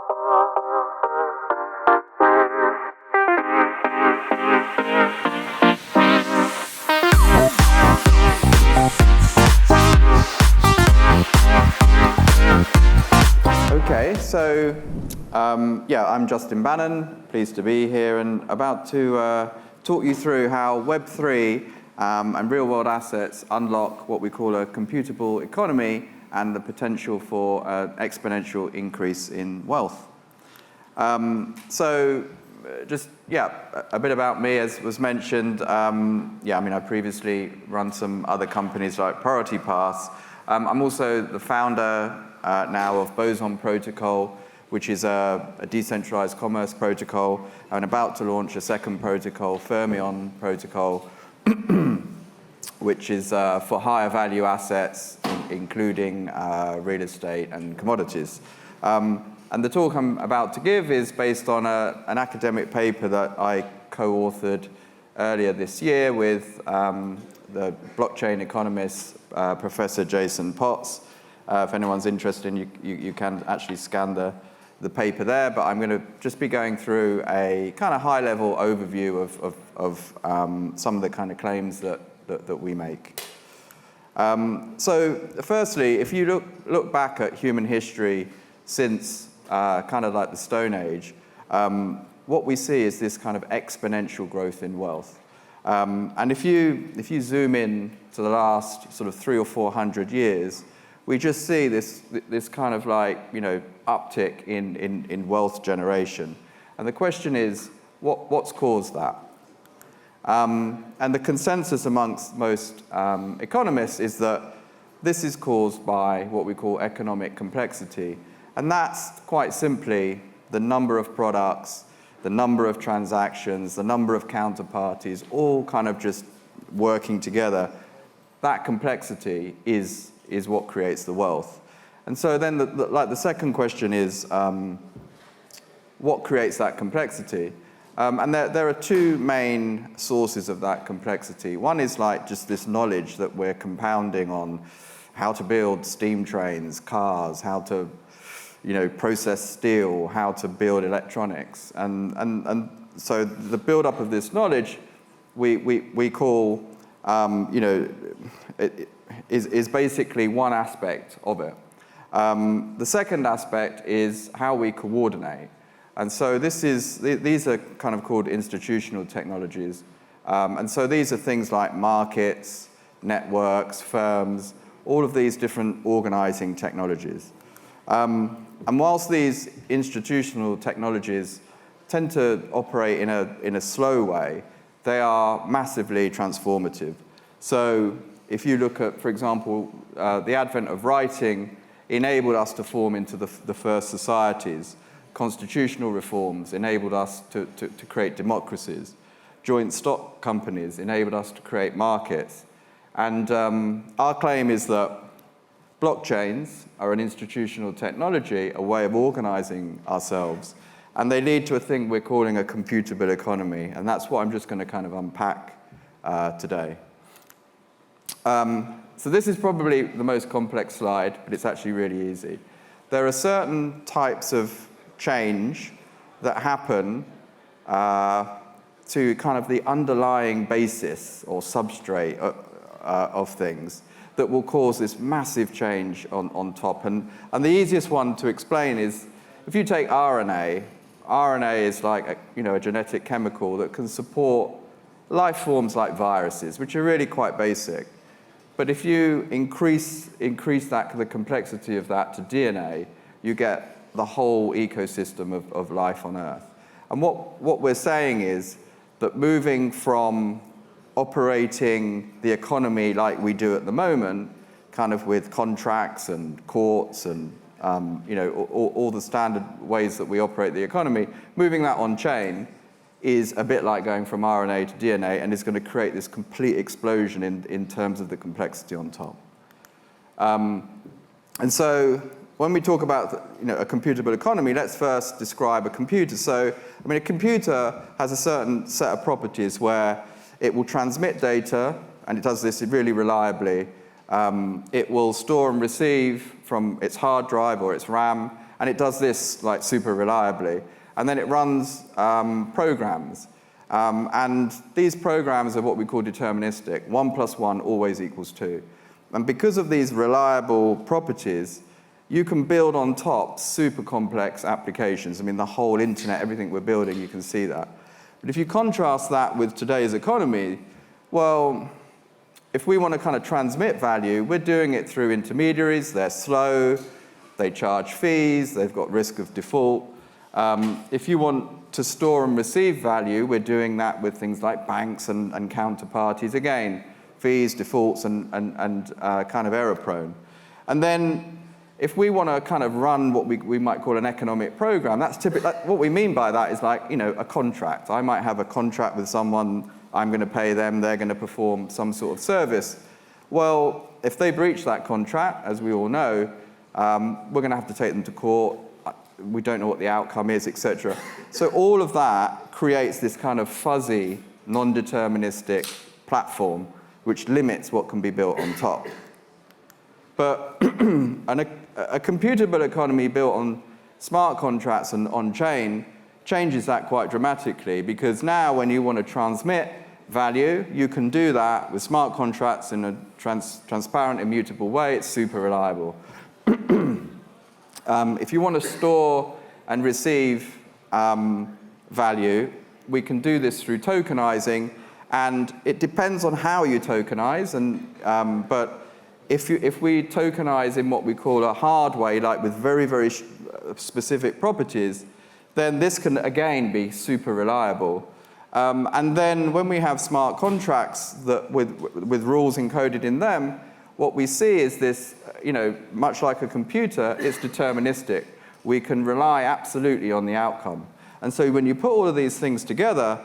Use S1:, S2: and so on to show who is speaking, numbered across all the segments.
S1: Okay, so yeah, I'm Justin Banon, pleased to be here and about to talk you through how Web3 and real-world assets unlock what we call a computable economy and the potential for an exponential increase in wealth. So just, a bit about me, as was mentioned. I previously run some other companies like Priority Pass. I'm also the founder now of Boson Protocol, which is a decentralized commerce protocol, and about to launch a second protocol, Fermion Protocol, which is for higher value assets, including real estate and commodities. And the talk I'm about to give is based on an academic paper that I co-authored earlier this year with the blockchain economist, Professor Jason Potts. If anyone's interested, you can actually scan the paper there, but I'm going to just be going through a kind of high-level overview of some of the kind of claims that we make. So firstly, if you look back at human history since kind of like the Stone Age, what we see is this kind of exponential growth in wealth. And if you zoom in to the last sort of 300 or 400 years, we just see this kind of like, uptick in wealth generation. And the question is, what's caused that? And the consensus amongst most economists is that this is caused by what we call economic complexity. And that's quite simply the number of products, the number of transactions, the number of counterparties, all kind of just working together. That complexity is what creates the wealth. And so then the second question is, what creates that complexity? And there are two main sources of that complexity. One is like just this knowledge that we're compounding on how to build steam trains, cars, how to process steel, how to build electronics. And so the build-up of this knowledge we call, is basically one aspect of it. The second aspect is how we coordinate. And so these are kind of called institutional technologies. And so these are things like markets, networks, firms, all of these different organizing technologies. And whilst these institutional technologies tend to operate in a slow way, they are massively transformative. So if you look at, for example, the advent of writing enabled us to form into the first societies. Constitutional reforms enabled us to create democracies. Joint stock companies enabled us to create markets. And our claim is that blockchains are an institutional technology, a way of organizing ourselves, and they lead to a thing we're calling a computable economy, and that's what I'm just going to kind of unpack today. So this is probably the most complex slide, but it's actually really easy. There are certain types of change that happen to kind of the underlying basis or substrate of things that will cause this massive change on top. And the easiest one to explain is, if you take RNA is like a genetic chemical that can support life forms like viruses, which are really quite basic. But if you increase the complexity of that to DNA, you get the whole ecosystem of life on Earth. And what we're saying is that moving from operating the economy like we do at the moment, kind of with contracts and courts and all the standard ways that we operate the economy, moving that on chain is a bit like going from RNA to DNA, and is going to create this complete explosion in terms of the complexity on top. And so when we talk about a computable economy, let's first describe a computer. So a computer has a certain set of properties where it will transmit data, and it does this really reliably. It will store and receive from its hard drive or its RAM, and it does this like super reliably. And then it runs programs. And these programs are what we call deterministic. 1 + 1 always equals 2. And because of these reliable properties, you can build on top super complex applications. I mean, the whole internet, everything we're building, you can see that. But if you contrast that with today's economy, well, if we want to kind of transmit value, we're doing it through intermediaries. They're slow, they charge fees, they've got risk of default. If you want to store and receive value, we're doing that with things like banks and counterparties. Again, fees, defaults, and kind of error prone. And then if we want to kind of run what we might call an economic program, that's typically, what we mean by that is like, a contract. I might have a contract with someone, I'm going to pay them, they're going to perform some sort of service. Well, if they breach that contract, as we all know, we're going to have to take them to court. We don't know what the outcome is, etc. So all of that creates this kind of fuzzy, non-deterministic platform which limits what can be built on top. But a computable economy built on smart contracts and on-chain changes that quite dramatically, because now when you want to transmit value, you can do that with smart contracts in a transparent, immutable way. It's super reliable. If you want to store and receive value, we can do this through tokenizing, and it depends on how you tokenize. But if we tokenize in what we call a hard way, like with very, very specific properties, then this can again be super reliable. And then when we have smart contracts that with rules encoded in them, what we see is this, much like a computer, it's deterministic. We can rely absolutely on the outcome. And so when you put all of these things together,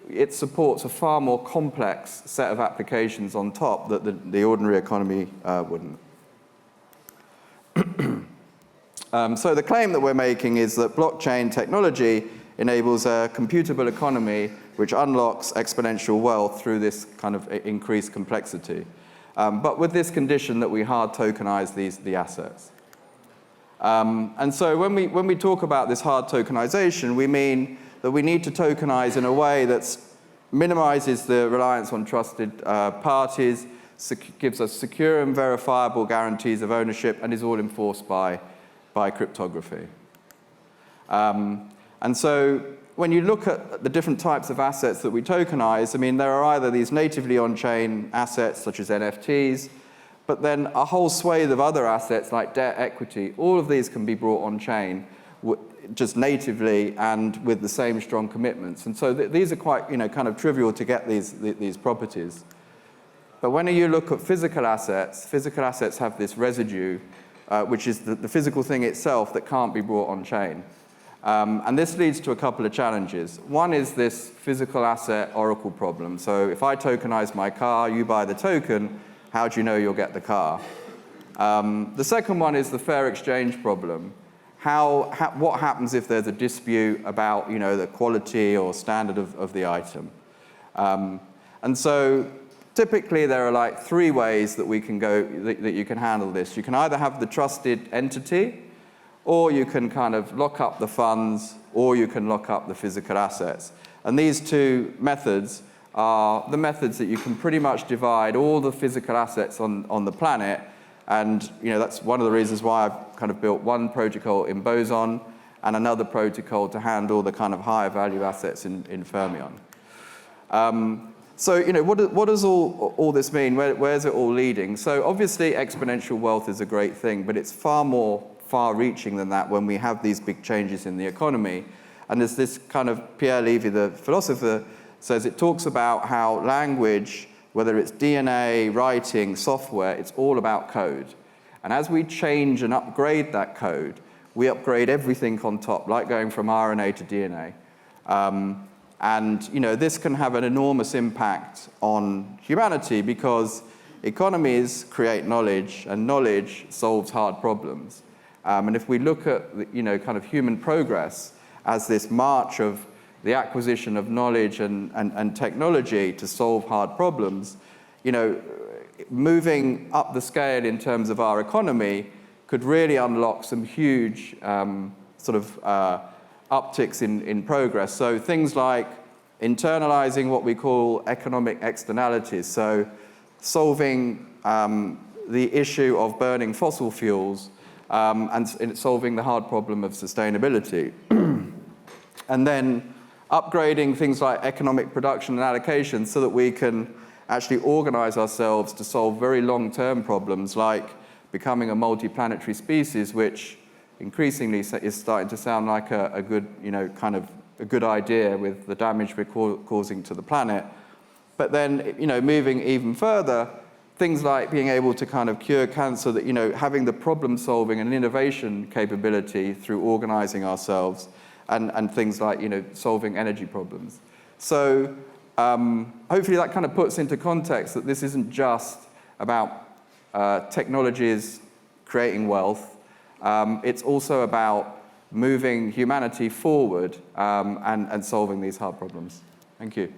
S1: it supports a far more complex set of applications on top that the ordinary economy wouldn't. So the claim that we're making is that blockchain technology enables a computable economy which unlocks exponential wealth through this kind of increased complexity. But with this condition that we hard tokenize the assets. And so when we talk about this hard tokenization, we mean that we need to tokenize in a way that minimizes the reliance on trusted parties, gives us secure and verifiable guarantees of ownership, and is all enforced by cryptography. And so when you look at the different types of assets that we tokenize, I mean, there are either these natively on-chain assets, such as NFTs, but then a whole swathe of other assets like debt, equity. All of these can be brought on-chain just natively and with the same strong commitments. And so these are quite, kind of trivial to get these properties. But when you look at physical assets have this residue, which is the physical thing itself that can't be brought on-chain. And this leads to a couple of challenges. One is this physical asset oracle problem. So if I tokenize my car, you buy the token, how do you know you'll get the car? The second one is the fair exchange problem. What happens if there's a dispute about the quality or standard of the item? And so typically there are like 3 ways that we can go, that you can handle this. You can either have the trusted entity, or you can kind of lock up the funds, or you can lock up the physical assets. And these 2 methods are the methods that you can pretty much divide all the physical assets on the planet. And that's one of the reasons why I've kind of built one protocol in Boson and another protocol to handle the kind of higher value assets in Fermion. So what does all this mean? Where's it all leading? So obviously exponential wealth is a great thing, but it's far-reaching than that when we have these big changes in the economy. And there's this kind of Pierre Levy, the philosopher, says it talks about how language, whether it's DNA, writing, software, it's all about code. And as we change and upgrade that code, we upgrade everything on top, like going from RNA to DNA. And this can have an enormous impact on humanity because economies create knowledge, and knowledge solves hard problems. And if we look at kind of human progress as this march of the acquisition of knowledge and technology to solve hard problems, moving up the scale in terms of our economy could really unlock some huge upticks in progress. So things like internalizing what we call economic externalities, so solving the issue of burning fossil fuels and solving the hard problem of sustainability. And then upgrading things like economic production and allocation so that we can actually organize ourselves to solve very long-term problems like becoming a multi-planetary species, which increasingly is starting to sound like a good, a good idea with the damage we're causing to the planet. But then, moving even further, things like being able to kind of cure cancer, that, having the problem-solving and innovation capability through organizing ourselves, and things like, solving energy problems. So hopefully that kind of puts into context that this isn't just about technologies creating wealth. It's also about moving humanity forward and solving these hard problems. Thank you.